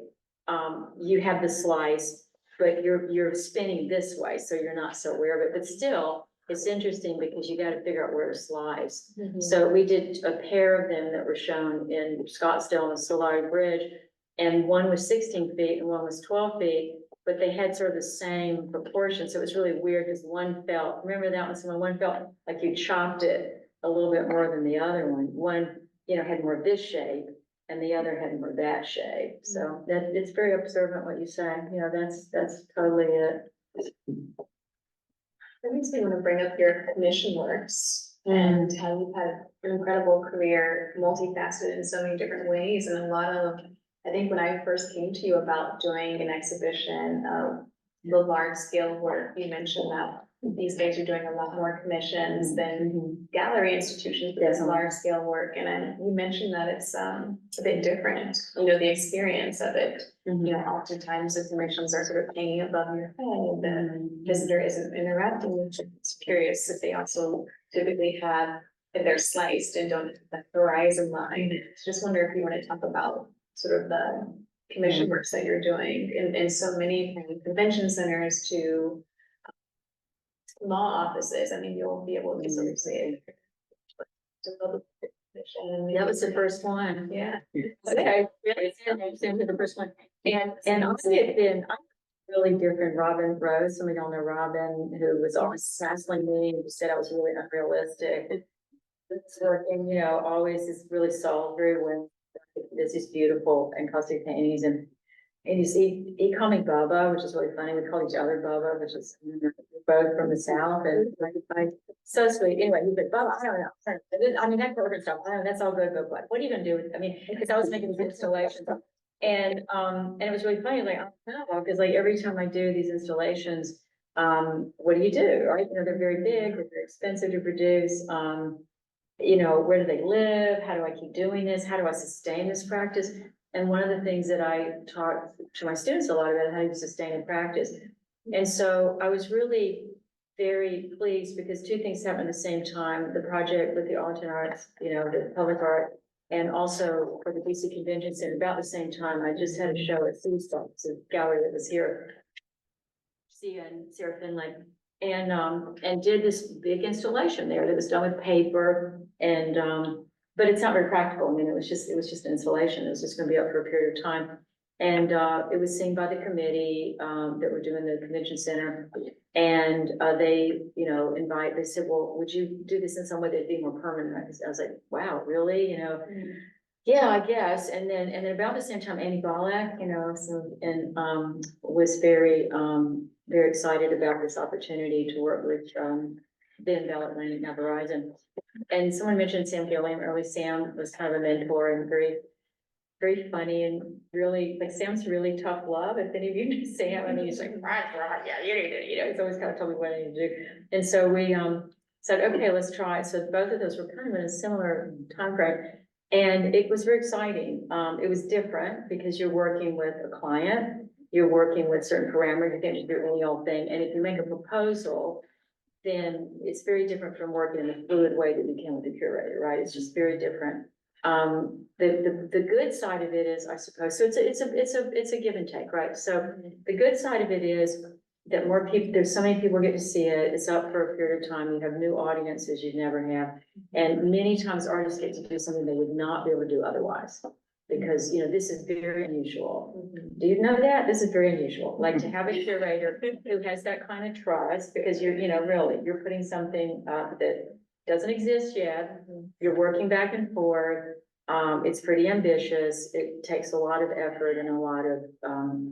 you have the slice, but you're spinning this way, so you're not so aware of it. But still, it's interesting because you got to figure out where to slice. So we did a pair of them that were shown in Scottsdale on the Solari Bridge, and one was 16 feet and one was 12 feet, but they had sort of the same proportion. So it was really weird because one felt, remember that one, so one felt like you chopped it a little bit more than the other one. One, had more of this shape and the other had more of that shape. So that it's very observant what you say, that's totally it. That makes me want to bring up your commission works and how you've had an incredible career, multifaceted in so many different ways. And a lot of, I think when I first came to you about doing an exhibition of the large scale work, you mentioned that these days you're doing a lot more commissions than gallery institutions for this large scale work. And then you mentioned that it's a bit different, the experience of it. Oftentimes the commissions are sort of hanging above your head, the visitor isn't interacting with you. It's curious if they also typically have, if they're sliced and don't have the horizon line. Just wonder if you want to talk about sort of the commission works that you're doing in so many from convention centers to law offices. I mean, you'll be able to sort of say it. That was the first one. Yeah. Okay. The first one. And also I'm really different. Robin Rose, some of y'all know Robin, who was always hassling me and said I was really unrealistic. It's working, always is really soul through when this is beautiful and costly paintings and he called me Bubba, which is really funny. We call each other Bubba, which is both from the South and so sweet. Anyway, he's like, Bubba, I don't know. I mean, that corporate stuff, I don't know, that's all good, but what are you gonna do with, because I was making these installations. And it was really funny, like, I don't know, because like every time I do these installations, what do you do, right? They're very big, they're very expensive to produce. Where do they live? How do I keep doing this? How do I sustain this practice? And one of the things that I taught to my students a lot about how to sustain a practice. And so I was really very pleased because two things happened at the same time. The project with the Arlington Arts, the public art, and also for the DC Convention Center about the same time. I just had a show at Foodstuff, it's a gallery that was here. Sia and Sarah Finlay. And did this big installation there that was done with paper and but it's not very practical. It was just an installation. It was just going to be up for a period of time. And it was seen by the committee that were doing the convention center. And they, they said, well, would you do this in some way that'd be more permanent? I was like, wow, really? Yeah, I guess. And then about the same time, Annie Ballack, was very, very excited about this opportunity to work with then Bell Atlantic, now Verizon. And someone mentioned Sam Gilliam early. Sam was kind of a mentor and very, very funny and really, like, Sam's really tough love. If any of you know Sam, he's like, yeah, you need to, he's always kind of told me what I need to do. And so we said, okay, let's try it. So both of those were kind of in a similar time frame. And it was very exciting. It was different because you're working with a client, you're working with certain parameters, you can't just do any old thing. And if you make a proposal, then it's very different from working in the fluid way that you can with the curator, right? It's just very different. The good side of it is, I suppose, so it's a give and take, right? So the good side of it is that more people, there's so many people get to see it. It's up for a period of time. You have new audiences you'd never have, and many times artists get to do something they would not be able to do otherwise. Because, this is very unusual. Do you know that? This is very unusual. Like to have a curator who has that kind of trust, because really, you're putting something up that doesn't exist yet. You're working back and forth. It's pretty ambitious. It takes a lot of effort and a lot of,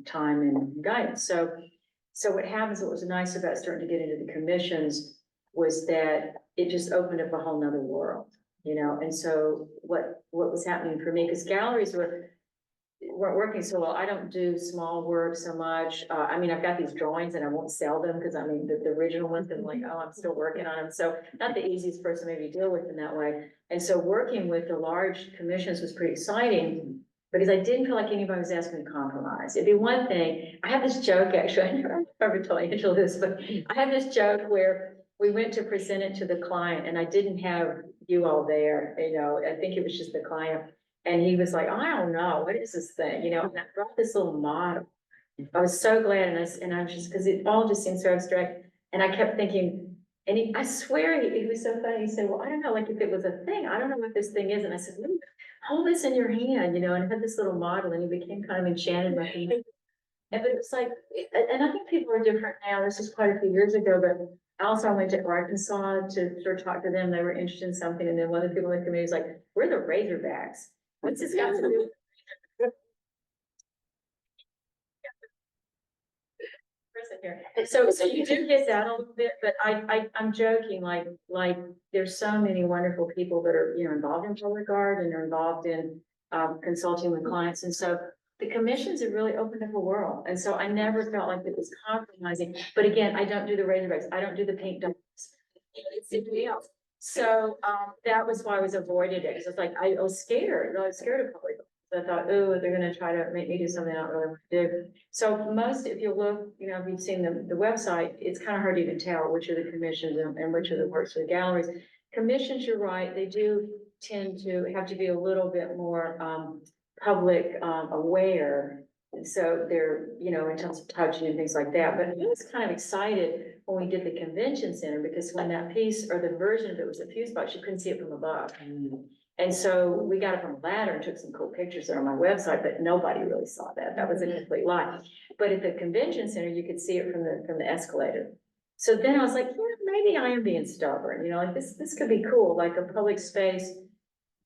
time and guidance. So what happens, what was nice about starting to get into the commissions was that it just opened up a whole nother world, you know? And so what was happening for me, because galleries weren't working so well. I don't do small work so much. I mean, I've got these drawings and I won't sell them because I mean, the original ones, I'm like, oh, I'm still working on them. So not the easiest person maybe to deal with in that way. And so working with the large commissions was pretty exciting because I didn't feel like anybody was asking me to compromise. It'd be one thing, I have this joke, actually, I never told Angela this, but I have this joke where we went to present it to the client and I didn't have you all there, you know, I think it was just the client. And he was like, I don't know, what is this thing, you know, and I brought this little model. I was so glad, and I was just, because it all just seemed so abstract, and I kept thinking, and I swear, he was so funny, he said, well, I don't know, like, if it was a thing, I don't know what this thing is, and I said, "Look, hold this in your hand, you know," and I had this little model, and he became kind of enchanted by it. And but it was like, and I think people are different now, this is quite a few years ago, but also I went to Arkansas to sort of talk to them, they were interested in something, and then one of the people in the committee was like, we're the Razorbacks. What's this got to do? Person here. So you do get that a little bit, but I'm joking, like, there's so many wonderful people that are, you know, involved in public art and are involved in, consulting with clients, and so the commissions have really opened up a world, and so I never felt like it was compromising, but again, I don't do the Razorbacks, I don't do the pink dogs. It's somebody else. So, that was why I was avoided it, because it's like, I was scared, I was scared of public. I thought, oh, they're gonna try to make me do something I don't really want to do. So most, if you look, you know, if you've seen the website, it's kind of hard to even tell which are the commissions and which are the works for the galleries. Commissions, you're right, they do tend to have to be a little bit more, public, aware. So they're, you know, in terms of touching and things like that, but I was kind of excited when we did the convention center, because when that piece or the version of it was a fuse box, you couldn't see it from above. And so we got up on a ladder and took some cool pictures there on my website, but nobody really saw that. That was a complete lie. But at the convention center, you could see it from the escalator. So then I was like, yeah, maybe I am being stubborn, you know, like this could be cool, like a public space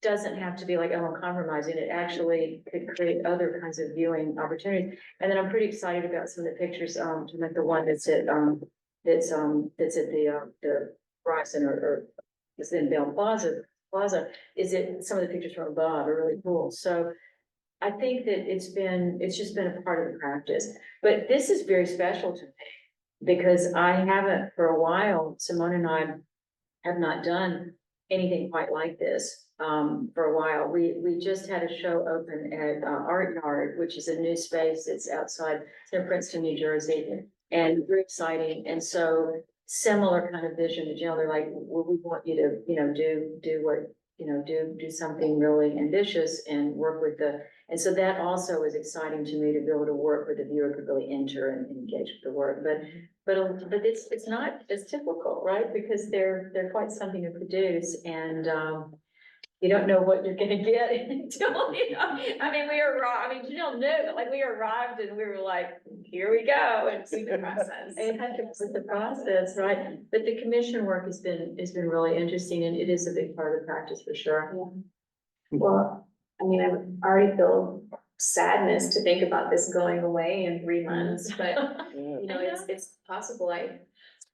doesn't have to be like, oh, I'm compromising. It actually could create other kinds of viewing opportunities. And then I'm pretty excited about some of the pictures, like the one that's at the Bryson or it's in Bell Plaza, is it, some of the pictures from above are really cool. So I think that it's just been a part of the practice, but this is very special to me because I haven't for a while, Simone and I have not done anything quite like this. For a while, we just had a show open at Art Yard, which is a new space that's outside near Princeton, New Jersey, and very exciting. And so similar kind of vision to Jill. They're like, well, we want you to, you know, do what, you know, do something really ambitious and work with and so that also is exciting to me to be able to work where the viewer could really enter and engage with the work. But it's not as typical, right? Because they're quite something to produce, and you don't know what you're gonna get until, you know, I mean, Janelle knew, but like we arrived and we were like, here we go, and see the process. And had to put the process, right? But the commission work has been really interesting, and it is a big part of the practice for sure. Yeah. Well, I mean, I already feel sadness to think about this going away in 3 months, but you know, it's possible.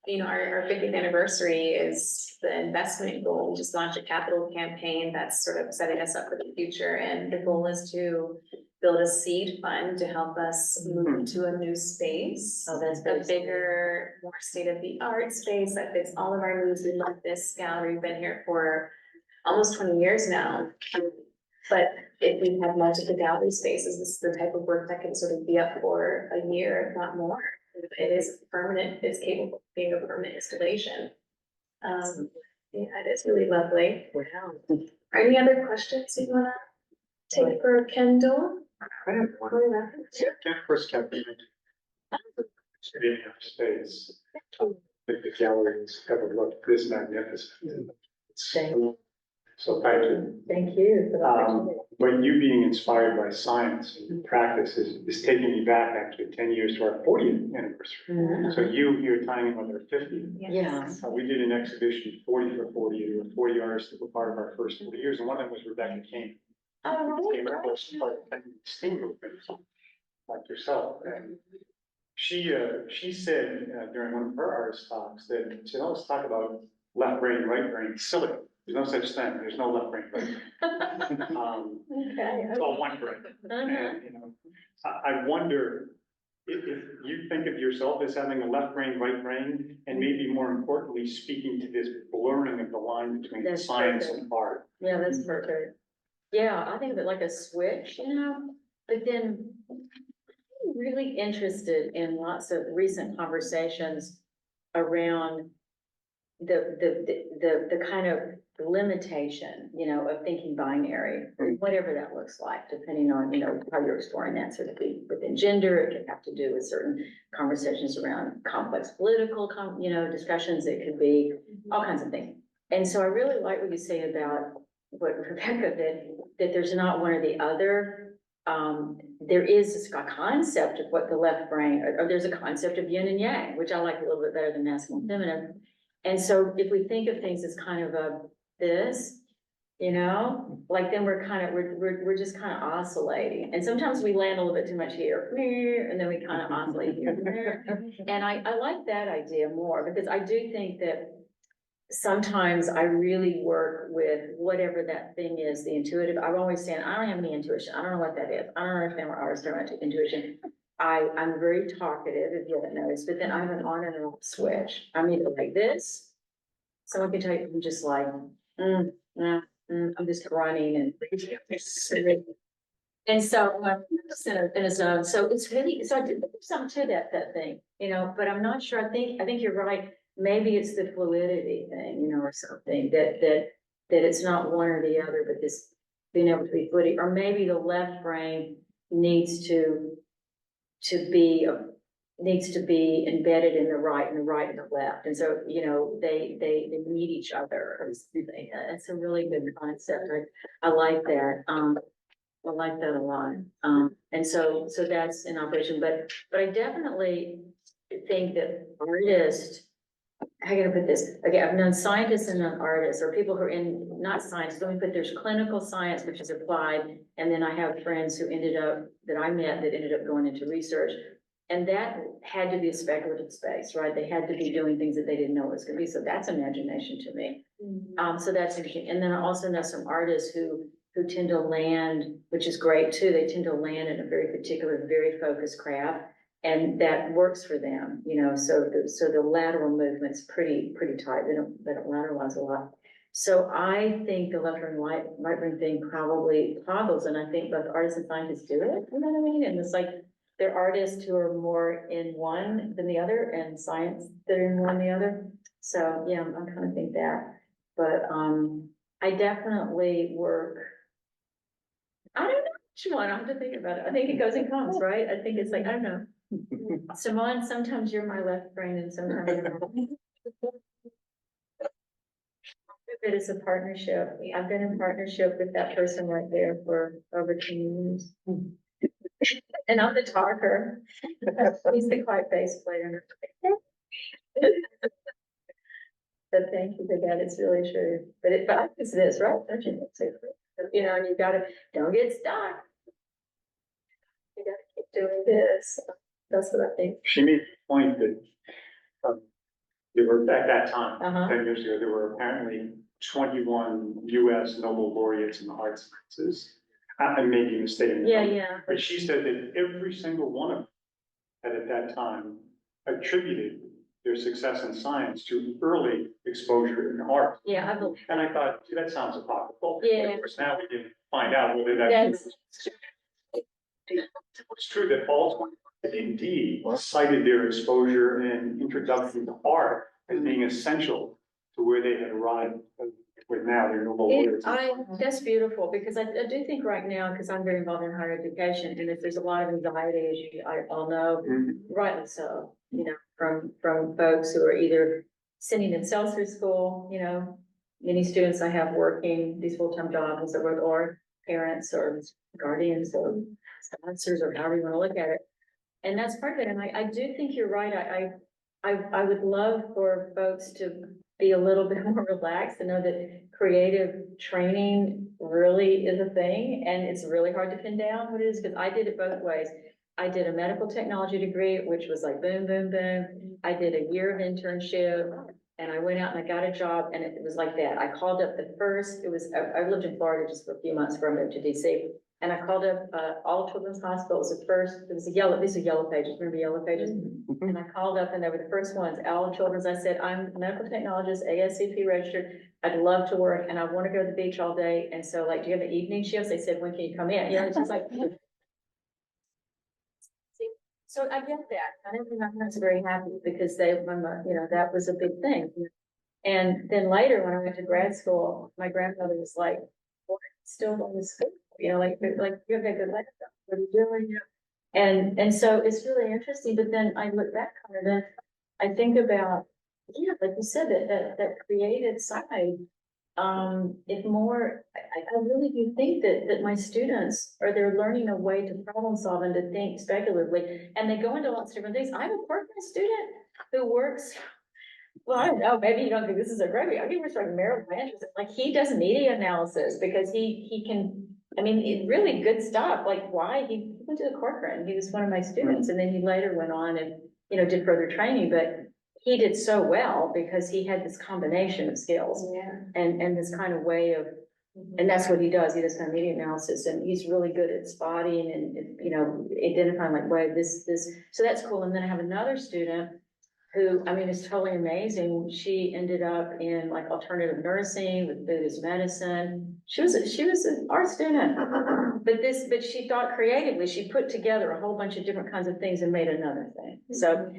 You know, our 50th anniversary is the investment goal. We just launched a capital campaign that's sort of setting us up for the future. And the goal is to build a seed fund to help us move to a new space. Oh, that's a bigger, more state-of-the-art space that fits all of our needs. We love this gallery. We've been here for almost 20 years now. But if we have multiple gallery spaces, this is the type of work that can sort of be up for a year, if not more. It is permanent, it's capable of being a permanent installation. Yeah, it is really lovely. Wow. Are any other questions you wanna take for Kendall? I have one. First cabinet. City of space. The galleries ever looked this magnificent. So thank you. Thank you for the opportunity. But you being inspired by science and practice is taking me back actually 10 years to our 40th anniversary. So you're tying in with our 50th. Yeah. We did an exhibition 40 for 40. There were 40 artists that were part of our first 40 years, and one of them was Rebecca King. Oh, came right, across part of STEAM movement, like yourself. And she said during one of her artist talks that she always talk about left brain, right brain, silly. There's no such thing. There's no left brain, right brain. Okay. It's all one brain. And, you know, I wonder if you think of yourself as having a left brain, right brain, and maybe more importantly, speaking to this blurring of the line between That's science perfect. and art. Yeah, that's perfect. Yeah, I think of it like a switch, you know, but then I'm really interested in lots of recent conversations around the kind of limitation, you know, of thinking binary, whatever that looks like, depending on, you know, how you're exploring that. So it could be within gender, it could have to do with certain conversations around complex political, you know, discussions. It could be all kinds of things. And so I really like what you say about what Rebecca did, that there's not one or the other. There is a concept of what the left brain, or there's a concept of yin and yang, which I like a little bit better than masculine and feminine. And so if we think of things as kind of a this, you know, like then we're kind of, we're just kind of oscillating. And sometimes we land a little bit too much here, and then we kind of oscillate here. And I like that idea more, because I do think that sometimes I really work with whatever that thing is, the intuitive. I'm always saying, I don't have any intuition. I don't know what that is. I don't understand what artists are into intuition. I'm very talkative, if you haven't noticed, but then I have an on and off switch. I'm either like this. Someone can tell you, I'm just like, I'm just running and. And so I'm just in a zone. So it's really, so I did something to that thing, you know, but I'm not sure. I think you're right. Maybe it's the fluidity thing, you know, or something that it's not one or the other, but this being able to be fluid, or maybe the left brain needs to be embedded in the right and the right and the left. And so, you know, they need each other or something. It's a really good concept. I like that. I like that a lot. And so that's an operation, but I definitely think that artists, how can I put this? Okay, I've known scientists and known artists, or people who are in, not science, let me put, there's clinical science, which is applied. And then I have friends who that I met that ended up going into research. And that had to be a speculative space, right? They had to be doing things that they didn't know it was gonna be. So that's imagination to me. So that's interesting. And then I also know some artists who tend to land, which is great too. They tend to land in a very particular, very focused craft. And that works for them, you know, so the lateral movement's pretty tight. They don't lateralize a lot. So I think the left brain, right brain thing probably toggles, and I think both artists and scientists do it, you know what I mean? And it's like, there are artists who are more in one than the other, and science that are in one than the other. So, yeah, I kind of think that, but, I definitely work. I don't know which one, I have to think about it. I think it goes and comes, right? I think it's like, I don't know. Simone, sometimes you're my left brain and sometimes you're not. It is a partnership. I've been in partnership with that person right there for over 10 years. And I'm the talker. He's the quiet bass player. But thank you for that. It's really true. But it's this, right? Don't you think so? You know, and you gotta, don't get stuck. You gotta keep doing this. That's what I think. She made the point that there were, at that time, Uh-huh. 10 years ago, there were apparently 21 US Nobel laureates in the arts sciences. I may be mistaken. Yeah. But she said that every single one of them had at that time attributed their success in science to early exposure in art. Yeah, I believe. And I thought, gee, that sounds apocryphal. Yeah. Of course, now we can find out whether that's it's true that all 21 indeed cited their exposure and introduction to art as being essential to where they had arrived with now their Nobel laureates. That's beautiful, because I do think right now, because I'm very involved in higher education, and if there's a lot of anxiety, as you all know, rightly so, you know, from folks who are either sending themselves through school, you know, many students I have working these full-time jobs, or parents or guardians or sponsors, or however you want to look at it. And that's part of it. And I do think you're right. I would love for folks to be a little bit more relaxed and know that creative training really is a thing, and it's really hard to pin down what it is, because I did it both ways. I did a medical technology degree, which was like boom, boom, boom. I did a year of internship, and I went out and I got a job, and it was like that. I called up the first, I lived in Florida just for a few months before I moved to DC. And I called up, All Children's Hospital. It was the first, it was these are yellow pages, remember yellow pages? And I called up and they were the first ones, All Children's. I said, I'm a medical technologist, ASCP registered. I'd love to work and I want to go to the beach all day. And so like, do you have an evening shifts? They said, when can you come in? You know, it's just like. So I get that. I didn't think my parents were very happy because that was a big thing. And then later, when I went to grad school, my grandmother was like, "Well, still going to school, like you have a good life, what are you doing?" And so it's really interesting, but then I look back on it and I think about, like you said, that creative side. If more, I really do think that my students they're learning a way to problem solve and to think speculatively, and they go into lots of different things. I have a part-time student who works, well, I don't know, maybe you don't think this is a great, he works for Merrill Lynch, like he does media analysis because he can, really good stuff, like why, he went to the Corcoran, he was one of my students, and then he later went on and, did further training, but he did so well because he had this combination of skills and this kind of way of, and that's what he does. He does kind of media analysis, and he's really good at spotting and identifying like, wait, this. So that's cool. And then I have another student who, is totally amazing. She ended up in like alternative nursing with Buddhist medicine. She was an art student, but she thought creatively. She put together a whole bunch of different kinds of things and made another thing. So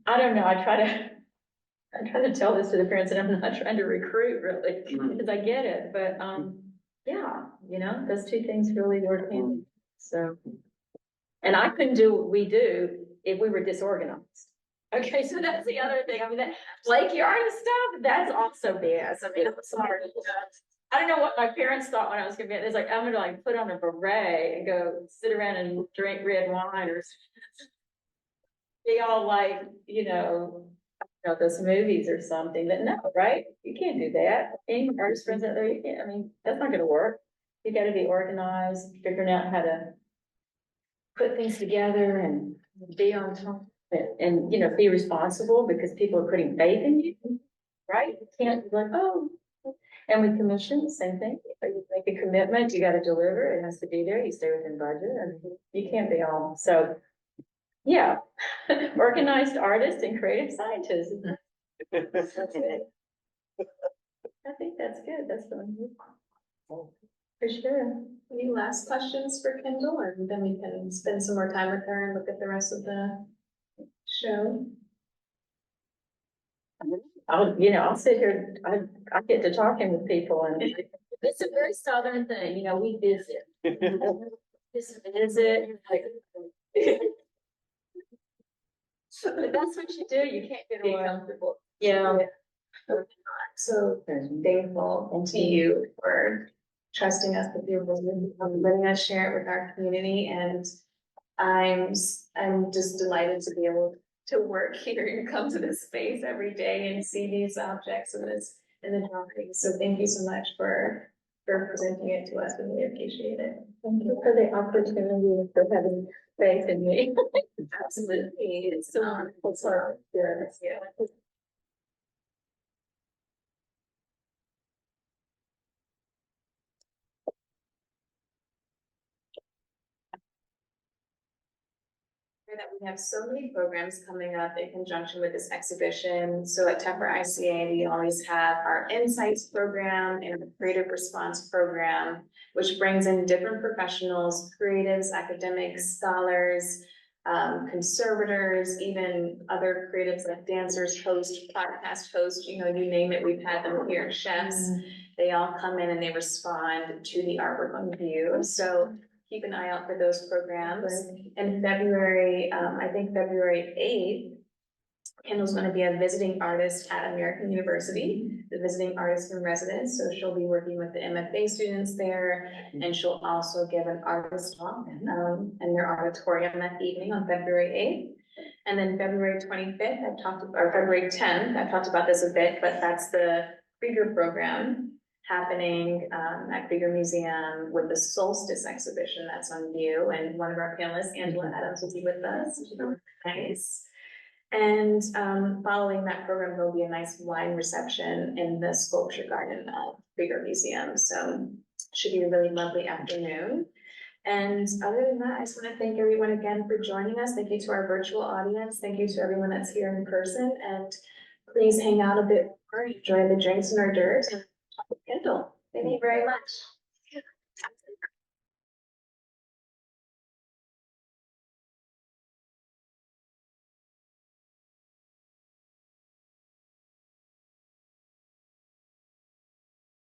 I don't know. I try to tell this to the parents, and I'm not trying to recruit really because I get it. But those two things really work in. So, and I couldn't do what we do if we were disorganized. Okay, so that's the other thing. That Blake yard stuff, that's also BS. I'm sorry. I don't know what my parents thought when I was gonna be, it's like, I'm gonna like put on a beret and go sit around and drink red wine or be all like, those movies or something, but no, right? You can't do that. Any artist friends out there, you can't, that's not gonna work. You gotta be organized, figuring out how to put things together and be on top and be responsible because people are putting faith in you, right? You can't be like, oh, and with commission, same thing. You make a commitment, you gotta deliver, it has to be there, you stay within budget, and you can't be all, so. Yeah, organized artists and creative scientists. That's it. I think that's good, that's the one. For sure. Any last questions for Kendall, or then we can spend some more time with her and look at the rest of the show? I'll sit here, I get to talking with people, and it's a very southern thing, we visit. Just visit, like. But that's what you do, you can't get away. Comfortable. Yeah. So thankful to you for trusting us with your vision, letting us share it with our community, and I'm just delighted to be able to work here and come to this space every day and see these objects in the drawings. So thank you so much for presenting it to us, and we appreciate it. Thank you for the opportunity, for having faith in me. Absolutely, it's so wonderful. So yeah. That we have so many programs coming up in conjunction with this exhibition. So at Tepper ICA, we always have our Insights program and the Creative Response program, which brings in different professionals, creatives, academics, scholars, conservators, even other creatives like dancers, hosts, podcast hosts, you name it, we've had them here, chefs. They all come in and they respond to the artwork on view. So keep an eye out for those programs. In February, I think February 8th, Kendall's going to be a visiting artist at American University, the visiting artist in residence. So she'll be working with the MFA students there, and she'll also give an artist talk in their auditorium that evening on February 8th. And then February 25th, or February 10th, I've talked about this a bit, but that's the Krieger program, happening at Krieger Museum with the solstice exhibition that's on view. And one of our panelists, Angela Adams, will be with us, which is really nice. And following that program, there'll be a nice wine reception in the sculpture garden of Krieger Museum. So should be a really lovely afternoon. And other than that, I just want to thank everyone again for joining us. Thank you to our virtual audience. Thank you to everyone that's here in person. And please hang out a bit more, enjoy the drinks and hors d'oeuvres, and talk with Kendall. Thank you very much.